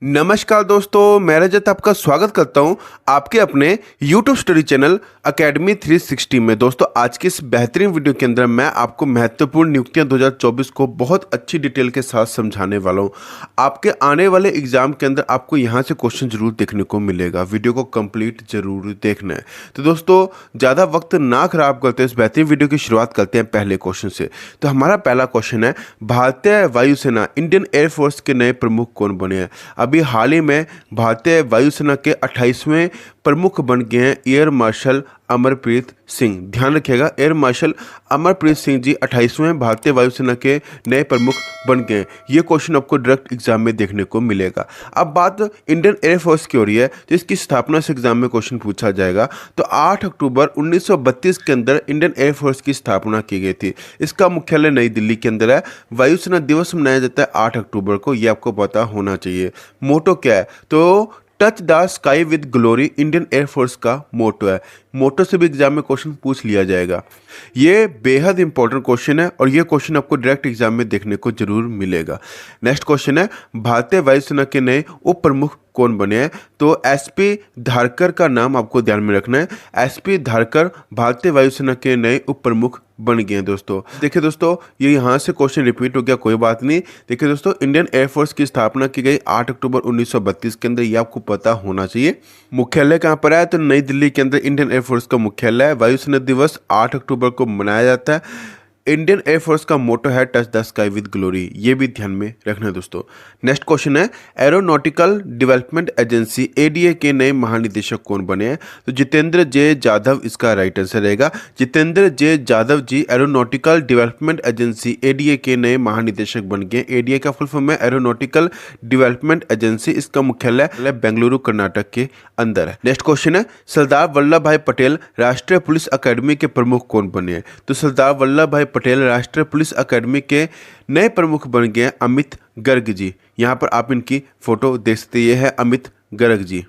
नमस्कार दोस्तों, मैं रजत आपका स्वागत करता हूं आपके अपने YouTube स्टडी चैनल अकेडमी 360 में। दोस्तों, आज के इस बेहतरीन वीडियो के अंदर मैं आपको महत्वपूर्ण नियुक्तियां 2024 को बहुत अच्छी डिटेल के साथ समझाने वाला हूं। आपके आने वाले एग्जाम के अंदर आपको यहां से क्वेश्चन जरूर देखने को मिलेगा। वीडियो को कंप्लीट जरूर देखना है। तो दोस्तों, ज़्यादा वक्त ना खराब करते इस बेहतरीन वीडियो की शुरुआत करते हैं पहले क्वेश्चन से। तो हमारा पहला क्वेश्चन है, भारतीय वायुसेना इंडियन एयरफोर्स के नए प्रमुख कौन बने हैं? अभी हाल ही में भारतीय वायुसेना के 28वें प्रमुख बन गए हैं एयर मार्शल अमरप्रीत सिंह। ध्यान रखिएगा, एयर मार्शल अमरप्रीत सिंह जी 28वें भारतीय वायुसेना के नए प्रमुख बन गए हैं। ये क्वेश्चन आपको डायरेक्ट एग्जाम में देखने को मिलेगा। अब बात इंडियन एयरफोर्स की हो रही है, जिसकी स्थापना से एग्जाम में क्वेश्चन पूछा जाएगा। तो 8 अक्टूबर 1932 के अंदर इंडियन एयरफोर्स की स्थापना की गई थी। इसका मुख्यालय नई दिल्ली के अंदर है। वायुसेना दिवस मनाया जाता है 8 अक्टूबर को, ये आपको पता होना चाहिए। मोटो क्या है? तो touch the sky with glory Indian air force का मोटो है। मोटो से भी एग्जाम में क्वेश्चन पूछ लिया जाएगा। ये बेहद इंपॉर्टेंट क्वेश्चन है और ये क्वेश्चन आपको डायरेक्ट एग्जाम में देखने को जरूर मिलेगा। नेक्स्ट क्वेश्चन है, भारतीय वायुसेना के नए उप प्रमुख कौन बने हैं? तो एसपी धारकर का नाम आपको ध्यान में रखना है। एसपी धारकर भारतीय वायुसेना के नए उप प्रमुख बन गए हैं। दोस्तों देखिए दोस्तों, ये यहाँ से क्वेश्चन रिपीट हो गया, कोई बात नहीं। देखिए दोस्तों, इंडियन एयरफोर्स की स्थापना की गई 8 अक्टूबर 1932 के अंदर, ये आपको पता होना चाहिए। मुख्यालय कहाँ पर है? तो नई दिल्ली के अंदर इंडियन एयरफोर्स का मुख्यालय है। वायुसेना दिवस 8 अक्टूबर को मनाया जाता है। इंडियन एयरफोर्स का मोटो है touch the sky with glory, ये भी ध्यान में रखना है दोस्तों। नेक्स्ट क्वेश्चन है, एरोनॉटिकल डेवलपमेंट एजेंसी एडीए के नए महानिदेशक कौन बने हैं? तो जितेंद्र जे जाधव इसका राइट आंसर रहेगा। जितेंद्र जे जाधव जी एरोनॉटिकल डेवलपमेंट एजेंसी एडीए के नए महानिदेशक बन गए। एडीए का फुल फॉर्म है एरोनॉटिकल डेवलपमेंट एजेंसी। इसका मुख्यालय बेंगलुरु कर्नाटक के अंदर है। नेक्स्ट क्वेश्चन है, सरदार वल्लभ भाई पटेल राष्ट्रीय पुलिस अकादमी के प्रमुख कौन बने हैं? तो सरदार वल्लभ भाई पटेल राष्ट्रीय पुलिस अकादमी के नए प्रमुख बन गए हैं अमित गर्ग जी। यहां पर आप इनकी फोटो देख सकते हैं, ये है अमित गर्ग जी।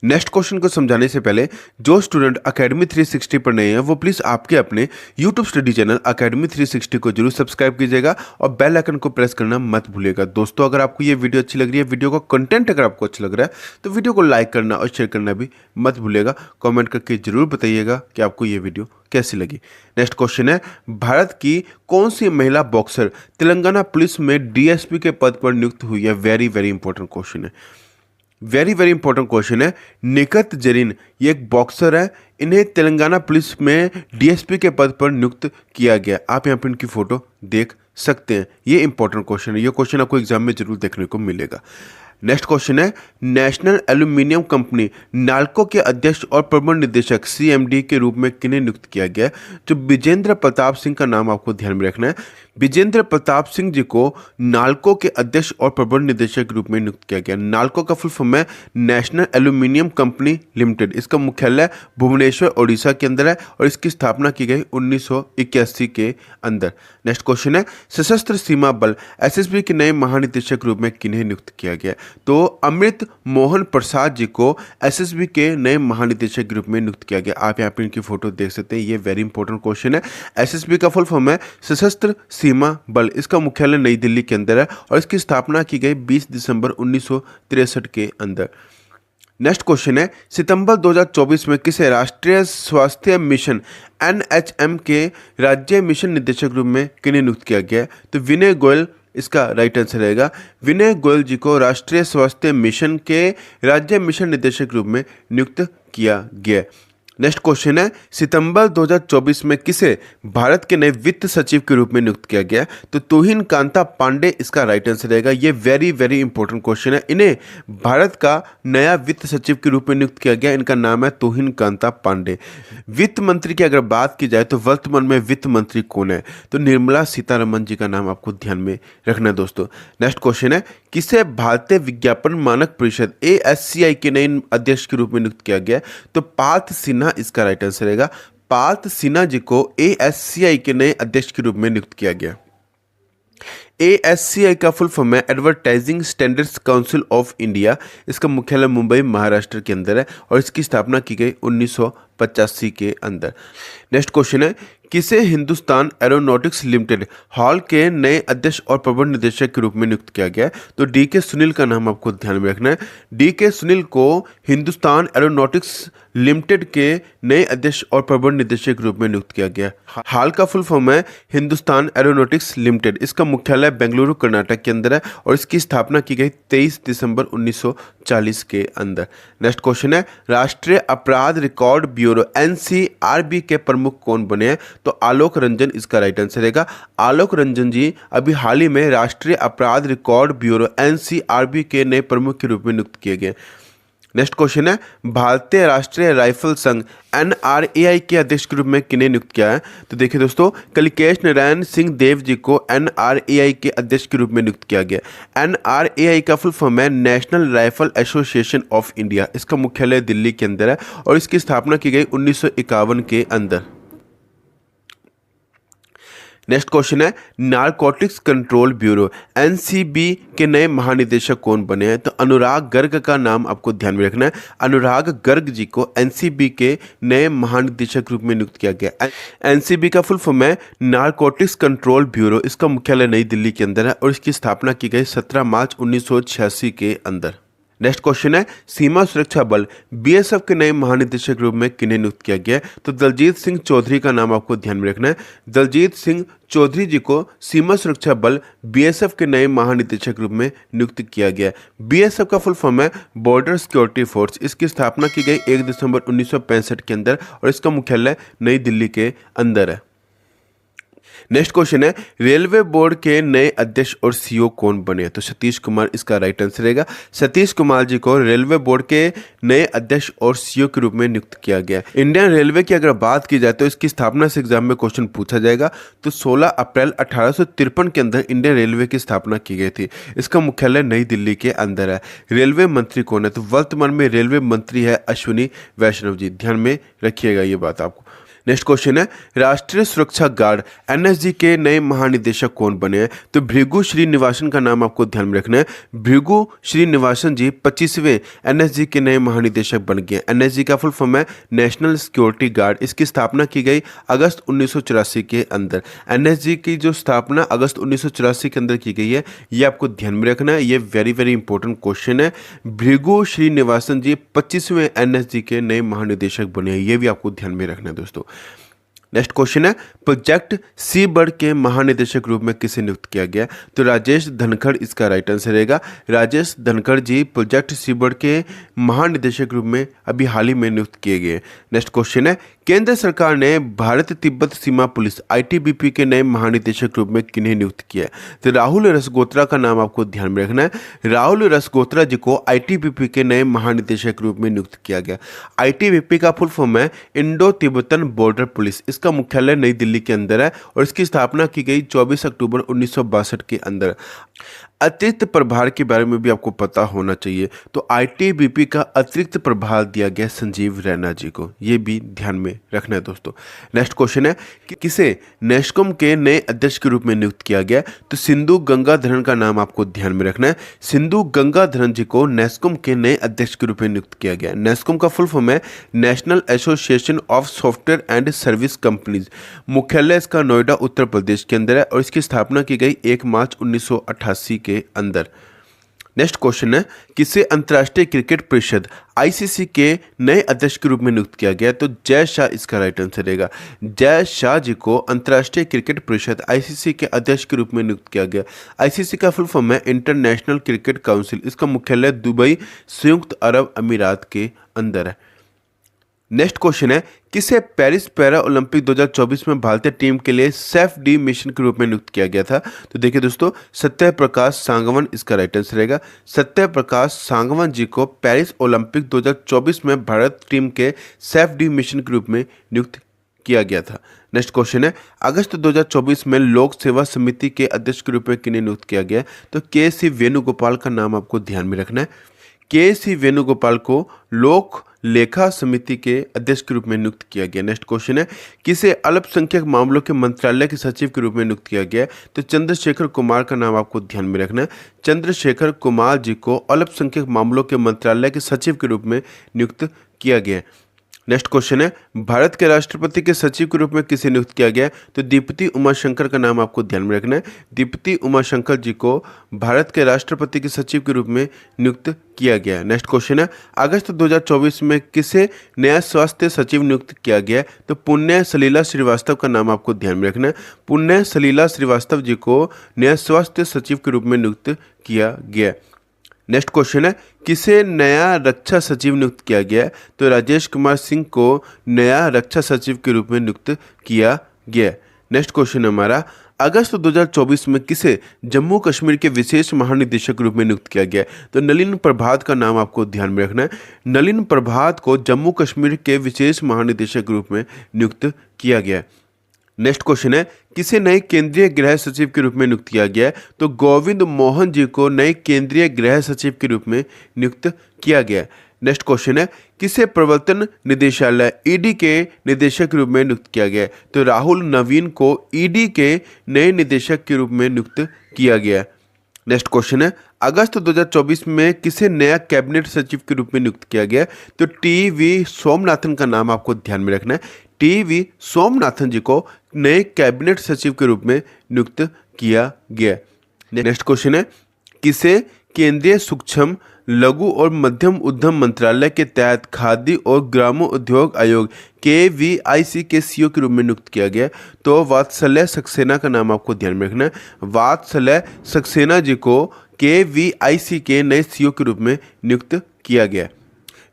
नेक्स्ट क्वेश्चन को समझाने से पहले जो स्टूडेंट अकेडमी 360 पर नए हैं वो प्लीज़ आपके अपने यूट्यूब स्टडी चैनल अकेडमी 360 को जरूर सब्सक्राइब कीजिएगा और बेल आइकन को प्रेस करना मत भूलिएगा। दोस्तों, अगर आपको ये वीडियो अच्छी लग रही है, वीडियो का कंटेंट अगर आपको अच्छा लग रहा है, तो वीडियो को लाइक करना और शेयर करना भी मत भूलिएगा। कॉमेंट करके जरूर बताइएगा कि आपको ये वीडियो कैसी लगी। नेक्स्ट क्वेश्चन है, भारत की कौन सी महिला बॉक्सर तेलंगाना पुलिस में डीएसपी के पद पर नियुक्त हुई है? वेरी वेरी इंपॉर्टेंट क्वेश्चन है। वेरी वेरी इंपॉर्टेंट क्वेश्चन है। निकत जरीन ये एक बॉक्सर है, इन्हें तेलंगाना पुलिस में डीएसपी के पद पर नियुक्त किया गया। आप यहाँ पर इनकी फोटो देख सकते हैं। ये इंपॉर्टेंट क्वेश्चन है, ये क्वेश्चन आपको एग्जाम में जरूर देखने को मिलेगा। नेक्स्ट क्वेश्चन है, नेशनल एल्यूमिनियम कंपनी नाल्को के अध्यक्ष और प्रबंध निदेशक सीएमडी के रूप में किन्हें नियुक्त किया गया? जो विजेंद्र प्रताप सिंह का नाम आपको ध्यान में रखना है। विजेंद्र प्रताप सिंह जी को नाल्को के अध्यक्ष और प्रबंध निदेशक के रूप में नियुक्त किया गया। नाल्को का फुल फॉर्म है नेशनल एल्यूमिनियम कंपनी लिमिटेड। इसका मुख्यालय भुवनेश्वर ओडिशा के अंदर है और इसकी स्थापना की गई 1981 के अंदर। नेक्स्ट क्वेश्चन है, सशस्त्र सीमा बल एसएसबी के नए महानिदेशक के रूप में किन्हें नियुक्त किया गया? तो अमृत मोहन प्रसाद जी को एसएसबी के नए महानिदेशक के रूप में नियुक्त किया गया। आप यहाँ पे इनकी फोटो देख सकते हैं। ये वेरी इंपॉर्टेंट क्वेश्चन है। एसएसबी का फुल फॉर्म है सशस्त्र सीमा बल। इसका मुख्यालय नई दिल्ली के अंदर है और इसकी स्थापना की गई 20 दिसंबर 1963 के अंदर। नेक्स्ट क्वेश्चन है, सितंबर 2024 में किसे राष्ट्रीय स्वास्थ्य मिशन एनएचएम के राज्य मिशन निदेशक रूप में किन्हें नियुक्त किया गया? तो विनय गोयल इसका राइट आंसर रहेगा। विनय गोयल जी को राष्ट्रीय स्वास्थ्य मिशन के राज्य मिशन निदेशक रूप में नियुक्त किया गया। नेक्स्ट क्वेश्चन है, सितंबर 2024 में किसे भारत के नए वित्त सचिव के रूप में नियुक्त किया गया? तो तुहिन कांता पांडे इसका राइट आंसर रहेगा। ये वेरी वेरी इंपॉर्टेंट क्वेश्चन है। इन्हें भारत का नया वित्त सचिव के रूप में नियुक्त किया गया। इनका नाम है तुहिन कांता पांडे। वित्त मंत्री की अगर बात की जाए तो वर्तमान में वित्त मंत्री कौन है? तो निर्मला सीतारमण जी का नाम आपको ध्यान में रखना है दोस्तों। नेक्स्ट क्वेश्चन है, किसे भारतीय विज्ञापन मानक परिषद एएससीआई के नए अध्यक्ष के रूप में नियुक्त किया गया? तो पार्थ सिन्हा इसका राइट आंसर रहेगा। पार्थ सिन्हा जी को एएससीआई के नए अध्यक्ष के रूप में नियुक्त किया गया। एएससीआई का फुल फॉर्म है advertising standards council of India. इसका मुख्यालय मुंबई महाराष्ट्र के अंदर है और इसकी स्थापना की गई 1985 के अंदर। नेक्स्ट क्वेश्चन है, किसे हिंदुस्तान एरोनॉटिक्स लिमिटेड हॉल के नए अध्यक्ष और प्रबंध निदेशक के रूप में नियुक्त किया गया है? तो डी के सुनील का नाम आपको ध्यान में रखना है। डी के सुनील को हिंदुस्तान एरोनॉटिक्स लिमिटेड के नए अध्यक्ष और प्रबंध निदेशक के रूप में नियुक्त किया गया। हाल का फुल फॉर्म है हिंदुस्तान एरोनॉटिक्स लिमिटेड। इसका मुख्यालय बेंगलुरु कर्नाटक के अंदर है और इसकी स्थापना की गई 23 दिसंबर 1940 के अंदर। नेक्स्ट क्वेश्चन है, राष्ट्रीय अपराध रिकॉर्ड ब्यूरो एनसीआरबी के प्रमुख कौन बने हैं? तो आलोक रंजन इसका राइट आंसर रहेगा। आलोक रंजन जी अभी हाल ही में राष्ट्रीय अपराध रिकॉर्ड ब्यूरो एनसीआरबी के नए प्रमुख के रूप में नियुक्त किए गए। नेक्स्ट क्वेश्चन है, भारतीय राष्ट्रीय राइफल संघ एनआरएआई के अध्यक्ष के रूप में किन्हें नियुक्त किया है? तो देखिए दोस्तों, कलिकेश नारायण सिंह देव जी को एनआरएआई के अध्यक्ष के रूप में नियुक्त किया गया। एनआरएआई का फुल फॉर्म है national rifle association of India. इसका मुख्यालय दिल्ली के अंदर है और इसकी स्थापना की गई 1951 के अंदर। नेक्स्ट क्वेश्चन है, नारकोटिक्स कंट्रोल ब्यूरो एनसीबी के नए महानिदेशक कौन बने हैं? तो अनुराग गर्ग का नाम आपको ध्यान में रखना है। अनुराग गर्ग जी को एनसीबी के नए महानिदेशक के रूप में नियुक्त किया गया। एनसीबी का फुल फॉर्म है नारकोटिक्स कंट्रोल ब्यूरो। इसका मुख्यालय नई दिल्ली के अंदर है और इसकी स्थापना की गई 17 मार्च 1986 के अंदर। नेक्स्ट क्वेश्चन है, सीमा सुरक्षा बल बीएसएफ के नए महानिदेशक के रूप में किन्हें नियुक्त किया गया? तो दलजीत सिंह चौधरी का नाम आपको ध्यान में रखना है। दलजीत सिंह चौधरी जी को सीमा सुरक्षा बल बीएसएफ के नए महानिदेशक के रूप में नियुक्त किया गया। बीएसएफ का फुल फॉर्म है बॉर्डर सिक्योरिटी फोर्स। इसकी स्थापना की गई 1 दिसंबर 1965 के अंदर और इसका मुख्यालय नई दिल्ली के अंदर है। नेक्स्ट क्वेश्चन है, रेलवे बोर्ड के नए अध्यक्ष और सीईओ कौन बने? तो सतीश कुमार इसका राइट आंसर रहेगा। सतीश कुमार जी को रेलवे बोर्ड के नए अध्यक्ष और सीईओ के रूप में नियुक्त किया गया। इंडियन रेलवे की अगर बात की जाए तो इसकी स्थापना से एग्जाम में क्वेश्चन पूछा जाएगा। तो 16 अप्रैल 1853 के अंदर इंडियन रेलवे की स्थापना की गई थी। इसका मुख्यालय नई दिल्ली के अंदर है। रेलवे मंत्री कौन है? तो वर्तमान में रेलवे मंत्री है अश्विनी वैष्णव जी। ध्यान में रखिएगा ये बात आपको। नेक्स्ट क्वेश्चन है, राष्ट्रीय सुरक्षा गार्ड एनएसजी के नए महानिदेशक कौन बने हैं? तो भृगु श्रीनिवासन का नाम आपको ध्यान में रखना है। भृगु श्रीनिवासन जी 25वें एनएसजी के नए महानिदेशक बन गए। एनएसजी का फुल फॉर्म है नेशनल सिक्योरिटी गार्ड। इसकी स्थापना की गई अगस्त 1984 के अंदर। एनएसजी की जो स्थापना अगस्त 1984 के अंदर की गई है, ये आपको ध्यान में रखना है। ये वेरी वेरी इंपॉर्टेंट क्वेश्चन है। भृगु श्रीनिवासन जी 25वें एनएसजी के नए महानिदेशक बने हैं। ये भी आपको ध्यान में रखना है दोस्तों। नेक्स्ट क्वेश्चन है, प्रोजेक्ट सी बर्ड के महानिदेशक के रूप में किसे नियुक्त किया गया? तो राजेश धनखड़ इसका राइट आंसर रहेगा। राजेश धनखड़ जी प्रोजेक्ट सी बर्ड के महानिदेशक के रूप में अभी हाल ही में नियुक्त किए गए। नेक्स्ट क्वेश्चन है, केंद्र सरकार ने भारत तिब्बत सीमा पुलिस आईटीबीपी के नए महानिदेशक के रूप में किन्हें नियुक्त किया? तो राहुल रसगोत्रा का नाम आपको ध्यान में रखना है। राहुल रसगोत्रा जी को आईटीबीपी के नए महानिदेशक के रूप में नियुक्त किया गया। आईटीबीपी का फुल फॉर्म है इंडो तिब्बतन बॉर्डर पुलिस। इसका मुख्यालय नई दिल्ली के अंदर है और इसकी स्थापना की गई 24 अक्टूबर 1962 के अंदर। अतिरिक्त प्रभार के बारे में भी आपको पता होना चाहिए। तो आईटीबीपी का अतिरिक्त प्रभार दिया गया संजीव रैना जी को। ये भी ध्यान में रखना है दोस्तों। नेक्स्ट क्वेश्चन है कि किसे नेस्कॉम के नए अध्यक्ष के रूप में नियुक्त किया गया? तो सिंधु गंगाधरन का नाम आपको ध्यान में रखना है। सिंधु गंगाधरन जी को नेस्कॉम के नए अध्यक्ष के रूप में नियुक्त किया गया। नेस्कॉम का फुल फॉर्म है national association of software and service companies. मुख्यालय इसका नोएडा उत्तर प्रदेश के अंदर है और इसकी स्थापना की गई 1 मार्च 1988 के अंदर। नेक्स्ट क्वेश्चन है, किसे अंतर्राष्ट्रीय क्रिकेट परिषद आईसीसी के नए अध्यक्ष के रूप में नियुक्त किया गया? तो जय शाह इसका राइट आंसर रहेगा। जय शाह जी को अंतर्राष्ट्रीय क्रिकेट परिषद आईसीसी के अध्यक्ष के रूप में नियुक्त किया गया। आईसीसी का फुल फॉर्म है इंटरनेशनल क्रिकेट काउंसिल। इसका मुख्यालय दुबई संयुक्त अरब अमीरात के अंदर है। नेक्स्ट क्वेश्चन है, किसे पेरिस पैरा ओलंपिक 2024 में भारतीय टीम के लिए सेफ डी मिशन के रूप में नियुक्त किया गया था? तो देखिए दोस्तों, सत्य प्रकाश सांगवान इसका राइट आंसर रहेगा। सत्य प्रकाश सांगवान जी को पेरिस ओलंपिक 2024 में भारत टीम के सेफ डी मिशन के रूप में नियुक्त किया गया था। नेक्स्ट क्वेश्चन है, अगस्त 2024 में लोक सेवा समिति के अध्यक्ष के रूप में किन्हें नियुक्त किया गया? तो के सी वेणुगोपाल का नाम आपको ध्यान में रखना है। के सी वेणुगोपाल को लोक लेखा समिति के अध्यक्ष के रूप में नियुक्त किया गया। नेक्स्ट क्वेश्चन है, किसे अल्पसंख्यक मामलों के मंत्रालय के सचिव के रूप में नियुक्त किया गया? तो चंद्रशेखर कुमार का नाम आपको ध्यान में रखना है। चंद्रशेखर कुमार जी को अल्पसंख्यक मामलों के मंत्रालय के सचिव के रूप में नियुक्त किया गया। नेक्स्ट क्वेश्चन है, भारत के राष्ट्रपति के सचिव के रूप में किसे नियुक्त किया गया है? तो दीप्ति उमाशंकर का नाम आपको ध्यान में रखना है। दीप्ति उमाशंकर जी को भारत के राष्ट्रपति के सचिव के रूप में नियुक्त किया गया है। नेक्स्ट क्वेश्चन है, अगस्त 2024 में किसे नया स्वास्थ्य सचिव नियुक्त किया गया है? तो पुण्य सलीला श्रीवास्तव का नाम आपको ध्यान में रखना है। पुण्य सलीला श्रीवास्तव जी को नया स्वास्थ्य सचिव के रूप में नियुक्त किया गया है। नेक्स्ट क्वेश्चन है, किसे नया रक्षा सचिव नियुक्त किया गया है? तो राजेश कुमार सिंह को नया रक्षा सचिव के रूप में नियुक्त किया गया है। नेक्स्ट क्वेश्चन है हमारा, अगस्त 2024 में किसे जम्मू कश्मीर के विशेष महानिदेशक के रूप में नियुक्त किया गया है? तो नलिन प्रभात का नाम आपको ध्यान में रखना है। नलिन प्रभात को जम्मू कश्मीर के विशेष महानिदेशक के रूप में नियुक्त किया गया है। नेक्स्ट क्वेश्चन है, किसे नए केंद्रीय गृह सचिव के रूप में नियुक्त किया गया है? तो गोविंद मोहन जी को नए केंद्रीय गृह सचिव के रूप में नियुक्त किया गया है। नेक्स्ट क्वेश्चन है, किसे प्रवर्तन निदेशालय ईडी के निदेशक के रूप में नियुक्त किया गया है? तो राहुल नवीन को ईडी के नए निदेशक के रूप में नियुक्त किया गया है। नेक्स्ट क्वेश्चन है, अगस्त 2024 में किसे नया कैबिनेट सचिव के रूप में नियुक्त किया गया? तो टी.वी. सोमनाथन का नाम आपको ध्यान में रखना है। टी.वी. सोमनाथन जी को नए कैबिनेट सचिव के रूप में नियुक्त किया गया। नेक्स्ट क्वेश्चन है, किसे केंद्रीय सूक्ष्म लघु और मध्यम उद्यम मंत्रालय के तहत खादी और ग्रामोद्योग आयोग KVIC के सीईओ के रूप में नियुक्त किया गया? तो वात्सल्य सक्सेना का नाम आपको ध्यान में रखना है। वात्सल्य सक्सेना जी को KVIC के नए सीईओ के रूप में नियुक्त किया गया।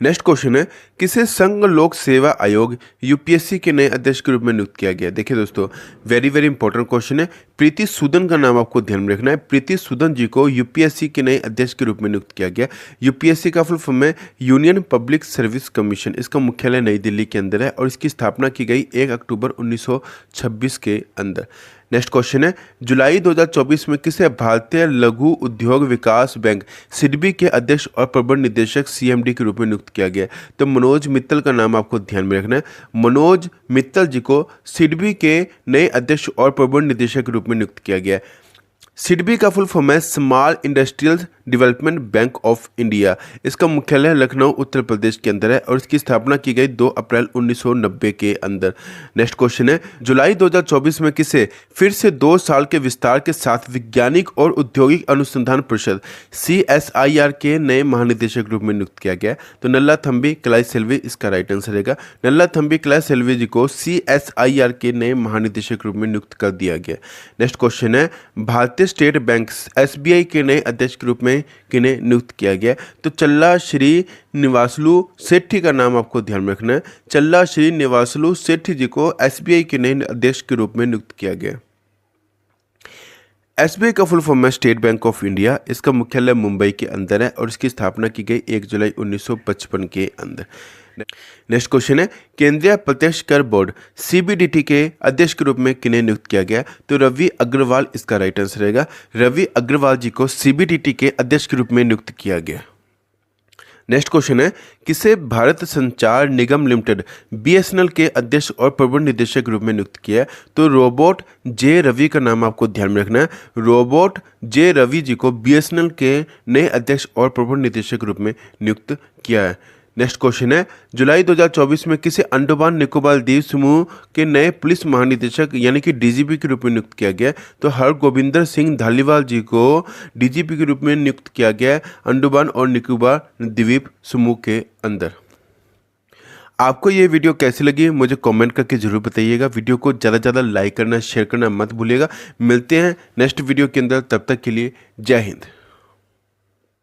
नेक्स्ट क्वेश्चन है, किसे संघ लोक सेवा आयोग UPSC के नए अध्यक्ष के रूप में नियुक्त किया गया? देखिए दोस्तों, वेरी इंपॉर्टेंट क्वेश्चन है। प्रीति सूदन का नाम आपको ध्यान में रखना है। प्रीति सूदन जी को UPSC के नए अध्यक्ष के रूप में नियुक्त किया गया। UPSC का फुल फॉर्म है यूनियन पब्लिक सर्विस कमीशन। इसका मुख्यालय नई दिल्ली के अंदर है और इसकी स्थापना की गई 1 अक्टूबर 1926 के अंदर। नेक्स्ट क्वेश्चन है, जुलाई 2024 में किसे भारतीय लघु उद्योग विकास बैंक सिडबी के अध्यक्ष और प्रबंध निदेशक CMD के रूप में नियुक्त किया गया? तो मनोज मित्तल का नाम आपको ध्यान में रखना है। मनोज मित्तल जी को सिडबी के नए अध्यक्ष और प्रबंध निदेशक के रूप में नियुक्त किया गया। सिडबी का फुल फॉर्म है small industrial development bank of India. इसका मुख्यालय लखनऊ उत्तर प्रदेश के अंदर है और इसकी स्थापना की गई 2 अप्रैल 1990 के अंदर। नेक्स्ट क्वेश्चन है, जुलाई 2024 में किसे फिर से 2 साल के विस्तार के साथ वैज्ञानिक और औद्योगिक अनुसंधान परिषद CSIR के नए महानिदेशक रूप में नियुक्त किया गया? तो नल्लाथम्बी कलाईसेल्वी इसका राइट आंसर रहेगा। नल्लाथम्बी कलाईसेल्वी जी को CSIR के नए महानिदेशक रूप में नियुक्त कर दिया गया। नेक्स्ट क्वेश्चन है, भारतीय स्टेट बैंक SBI के नए अध्यक्ष के रूप में किन्हें नियुक्त किया गया? तो चल्ला श्री निवासलू सेठी का नाम आपको ध्यान में रखना है। चल्ला श्री निवासलू सेठी जी को SBI के नए अध्यक्ष के रूप में नियुक्त किया गया। SBI का फुल फॉर्म है स्टेट बैंक ऑफ इंडिया। इसका मुख्यालय मुंबई के अंदर है और इसकी स्थापना की गई 1 जुलाई 1955 के अंदर। नेक्स्ट क्वेश्चन है, केंद्रीय प्रत्यक्ष कर बोर्ड CBDT के अध्यक्ष के रूप में किन्हें नियुक्त किया गया? तो रवि अग्रवाल इसका राइट आंसर रहेगा। रवि अग्रवाल जी को CBDT के अध्यक्ष के रूप में नियुक्त किया गया। नेक्स्ट क्वेश्चन है, किसे भारत संचार निगम लिमिटेड BSNL के अध्यक्ष और प्रबंध निदेशक के रूप में नियुक्त किया है? तो रोबोट जे रवि का नाम आपको ध्यान में रखना है। रोबोट जे रवि जी को BSNL के नए अध्यक्ष और प्रबंध निदेशक के रूप में नियुक्त किया है। नेक्स्ट क्वेश्चन है, जुलाई 2024 में किसे अंडमान निकोबार द्वीप समूह के नए पुलिस महानिदेशक यानी कि DGP के रूप में नियुक्त किया गया? तो हरगोबिंदर सिंह धालीवाल जी को DGP के रूप में नियुक्त किया गया अंडमान और निकोबार द्वीप समूह के अंदर। आपको ये वीडियो कैसी लगी मुझे कमेंट करके जरूर बताइएगा। वीडियो को ज़्यादा से ज़्यादा लाइक करना शेयर करना मत भूलिएगा। मिलते हैं नेक्स्ट वीडियो के अंदर, तब तक के लिए जय हिंद।